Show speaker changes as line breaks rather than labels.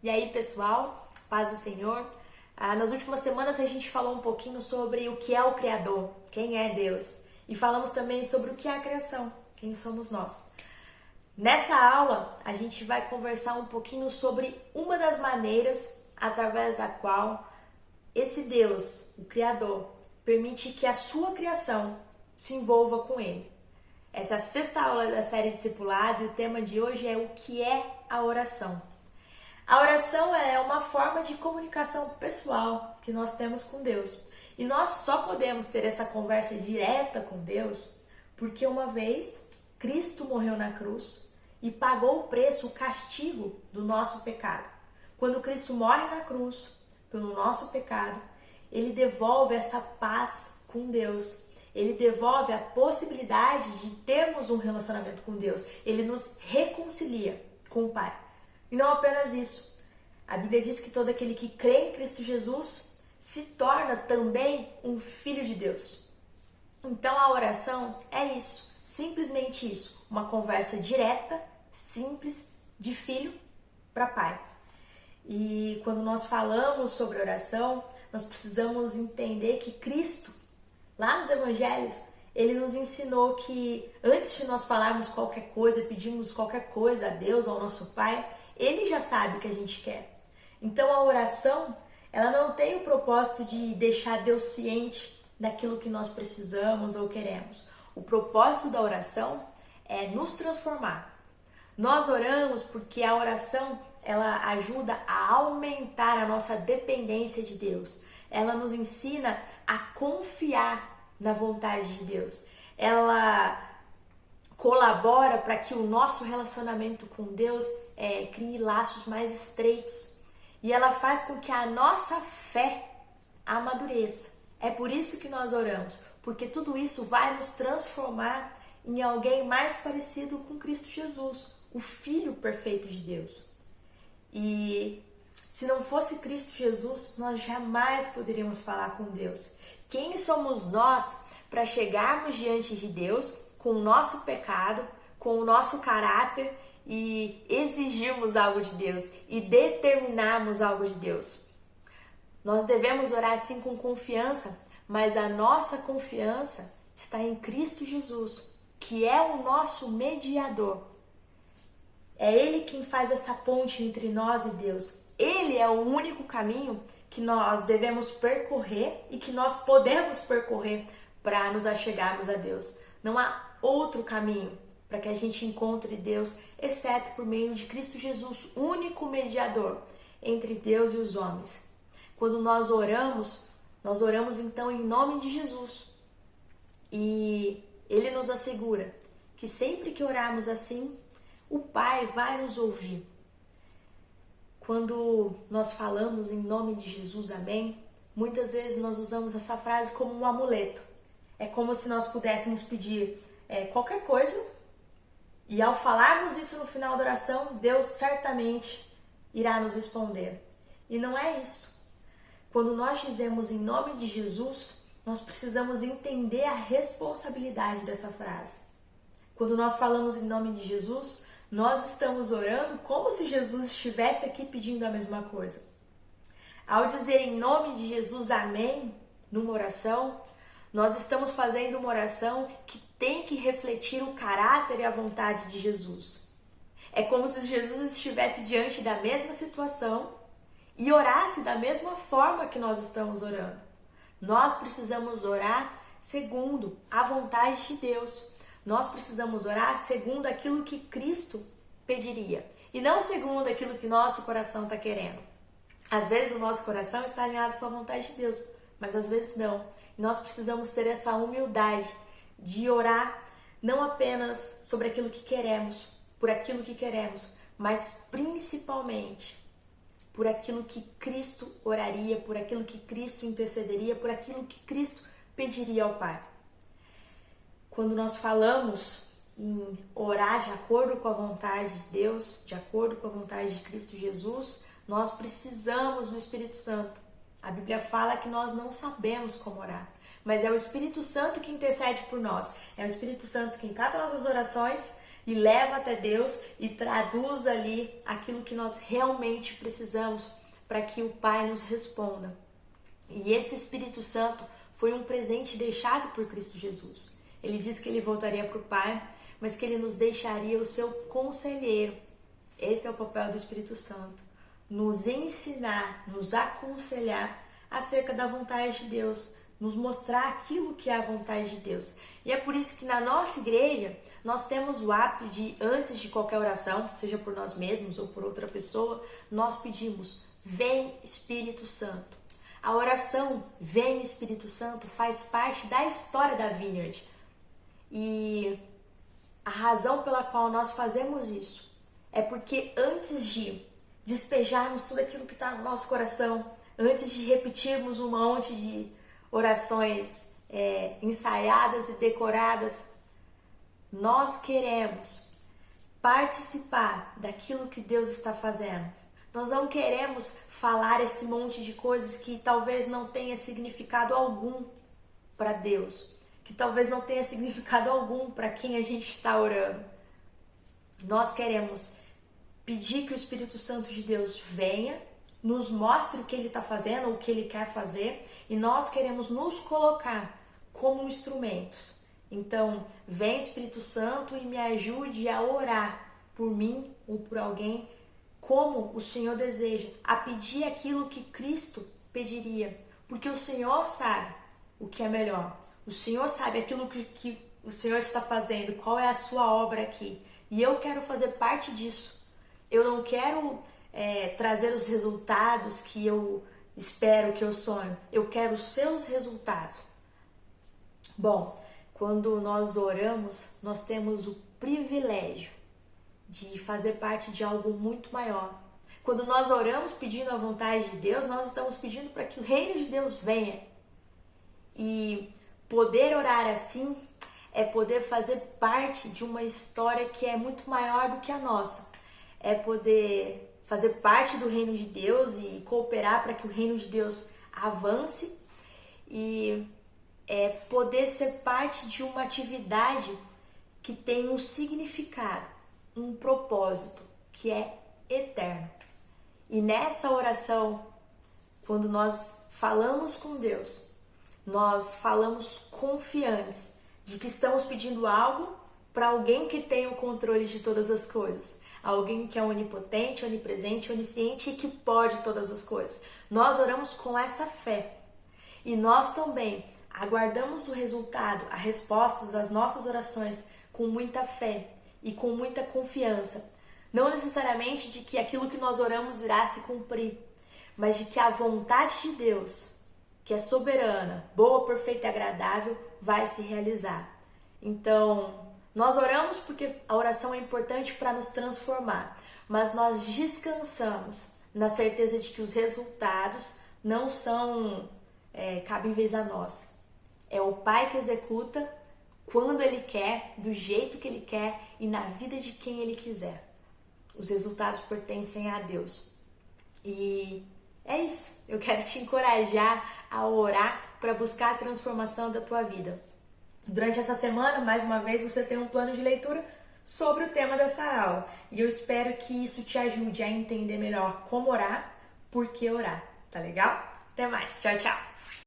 E aí, pessoal, paz do Senhor. Nas últimas semanas a gente falou um pouquinho sobre o que é o Criador, quem é Deus. E falamos também sobre o que é a criação, quem somos nós. Nessa aula, a gente vai conversar um pouquinho sobre uma das maneiras através da qual esse Deus, o Criador, permite que a sua criação se envolva com Ele. Essa é a sexta aula da série Discipulado e o tema de hoje é o que é a oração. A oração é uma forma de comunicação pessoal que nós temos com Deus. E nós só podemos ter essa conversa direta com Deus porque uma vez Cristo morreu na cruz e pagou o preço, o castigo do nosso pecado. Quando Cristo morre na cruz pelo nosso pecado, Ele devolve essa paz com Deus. Ele devolve a possibilidade de termos um relacionamento com Deus. Ele nos reconcilia com o Pai. E não apenas isso. A Bíblia diz que todo aquele que crê em Cristo Jesus se torna também um filho de Deus. Então a oração é isso, simplesmente isso. Uma conversa direta, simples, de filho para pai. E quando nós falamos sobre oração, nós precisamos entender que Cristo, lá nos Evangelhos, Ele nos ensinou que antes de nós falarmos qualquer coisa, pedirmos qualquer coisa a Deus, ao nosso Pai, Ele já sabe o que a gente quer. Então a oração, ela não tem o propósito de deixar Deus ciente daquilo que nós precisamos ou queremos. O propósito da oração é nos transformar. Nós oramos porque a oração, ela ajuda a aumentar a nossa dependência de Deus. Ela nos ensina a confiar na vontade de Deus. Ela colabora para que o nosso relacionamento com Deus crie laços mais estreitos. E ela faz com que a nossa fé amadureça. É por isso que nós oramos, porque tudo isso vai nos transformar em alguém mais parecido com Cristo Jesus, o Filho perfeito de Deus. E se não fosse Cristo Jesus, nós jamais poderíamos falar com Deus. Quem somos nós para chegarmos diante de Deus com o nosso pecado, com o nosso caráter e exigirmos algo de Deus e determinarmos algo de Deus? Nós devemos orar sim com confiança, mas a nossa confiança está em Cristo Jesus, que é o nosso mediador. É Ele quem faz essa ponte entre nós e Deus. Ele é o único caminho que nós devemos percorrer e que nós podemos percorrer para nos achegarmos a Deus. Não há outro caminho para que a gente encontre Deus, exceto por meio de Cristo Jesus, único mediador entre Deus e os homens. Quando nós oramos então em nome de Jesus. E Ele nos assegura que sempre que orarmos assim, o Pai vai nos ouvir. Quando nós falamos em nome de Jesus, amém, muitas vezes nós usamos essa frase como um amuleto. É como se nós pudéssemos pedir qualquer coisa e ao falarmos isso no final da oração, Deus certamente irá nos responder. E não é isso. Quando nós dizemos em nome de Jesus, nós precisamos entender a responsabilidade dessa frase. Quando nós falamos em nome de Jesus, nós estamos orando como se Jesus estivesse aqui pedindo a mesma coisa. Ao dizer em nome de Jesus, amém, numa oração, nós estamos fazendo uma oração que tem que refletir o caráter e a vontade de Jesus. É como se Jesus estivesse diante da mesma situação e orasse da mesma forma que nós estamos orando. Nós precisamos orar segundo a vontade de Deus. Nós precisamos orar segundo aquilo que Cristo pediria e não segundo aquilo que nosso coração está querendo. Às vezes o nosso coração está alinhado com a vontade de Deus, mas às vezes não. E nós precisamos ter essa humildade de orar não apenas sobre aquilo que queremos, por aquilo que queremos, mas principalmente por aquilo que Cristo oraria, por aquilo que Cristo intercederia, por aquilo que Cristo pediria ao Pai. Quando nós falamos em orar de acordo com a vontade de Deus, de acordo com a vontade de Cristo Jesus, nós precisamos do Espírito Santo. A Bíblia fala que nós não sabemos como orar, mas é o Espírito Santo que intercede por nós. É o Espírito Santo que em cada nossas orações e leva até Deus e traduz ali aquilo que nós realmente precisamos para que o Pai nos responda. E esse Espírito Santo foi um presente deixado por Cristo Jesus. Ele disse que ele voltaria para o Pai, mas que ele nos deixaria o seu conselheiro. Esse é o papel do Espírito Santo. Nos ensinar, nos aconselhar acerca da vontade de Deus, nos mostrar aquilo que é a vontade de Deus. E é por isso que na nossa igreja nós temos o hábito de, antes de qualquer oração, seja por nós mesmos ou por outra pessoa, nós pedimos: vem Espírito Santo. A oração vem Espírito Santo faz parte da história da Vineyard. E a razão pela qual nós fazemos isso é porque antes de despejarmos tudo aquilo que está no nosso coração, antes de repetirmos um monte de orações ensaiadas e decoradas, nós queremos participar daquilo que Deus está fazendo. Nós não queremos falar esse monte de coisas que talvez não tenha significado algum para Deus, que talvez não tenha significado algum para quem a gente está orando. Nós queremos pedir que o Espírito Santo de Deus venha, nos mostre o que Ele está fazendo, o que Ele quer fazer, e nós queremos nos colocar como instrumentos. Então, vem Espírito Santo e me ajude a orar por mim ou por alguém como o Senhor deseja, a pedir aquilo que Cristo pediria, porque o Senhor sabe o que é melhor. O Senhor sabe aquilo que o Senhor está fazendo, qual é a sua obra aqui. E eu quero fazer parte disso. Eu não quero trazer os resultados que eu espero, que eu sonho. Eu quero os seus resultados. Bom, quando nós oramos, nós temos o privilégio de fazer parte de algo muito maior. Quando nós oramos pedindo a vontade de Deus, nós estamos pedindo para que o reino de Deus venha. E poder orar assim é poder fazer parte de uma história que é muito maior do que a nossa. É poder fazer parte do reino de Deus e cooperar para que o reino de Deus avance. E é poder ser parte de uma atividade que tem um significado, um propósito que é eterno. E nessa oração, quando nós falamos com Deus, nós falamos confiantes de que estamos pedindo algo para alguém que tem o controle de todas as coisas, alguém que é onipotente, onipresente, onisciente e que pode todas as coisas. Nós oramos com essa fé e nós também aguardamos o resultado, a resposta das nossas orações com muita fé e com muita confiança. Não necessariamente de que aquilo que nós oramos irá se cumprir, mas de que a vontade de Deus, que é soberana, boa, perfeita e agradável, vai se realizar. Então, nós oramos porque a oração é importante para nos transformar, mas nós descansamos na certeza de que os resultados não são cabíveis a nós. É o Pai que executa quando Ele quer, do jeito que Ele quer e na vida de quem Ele quiser. Os resultados pertencem a Deus. E é isso. Eu quero te encorajar a orar para buscar a transformação da tua vida. Durante essa semana, mais uma vez, você tem um plano de leitura sobre o tema dessa aula. E eu espero que isso te ajude a entender melhor como orar, por que orar. Tá legal? Até mais. Tchau, tchau.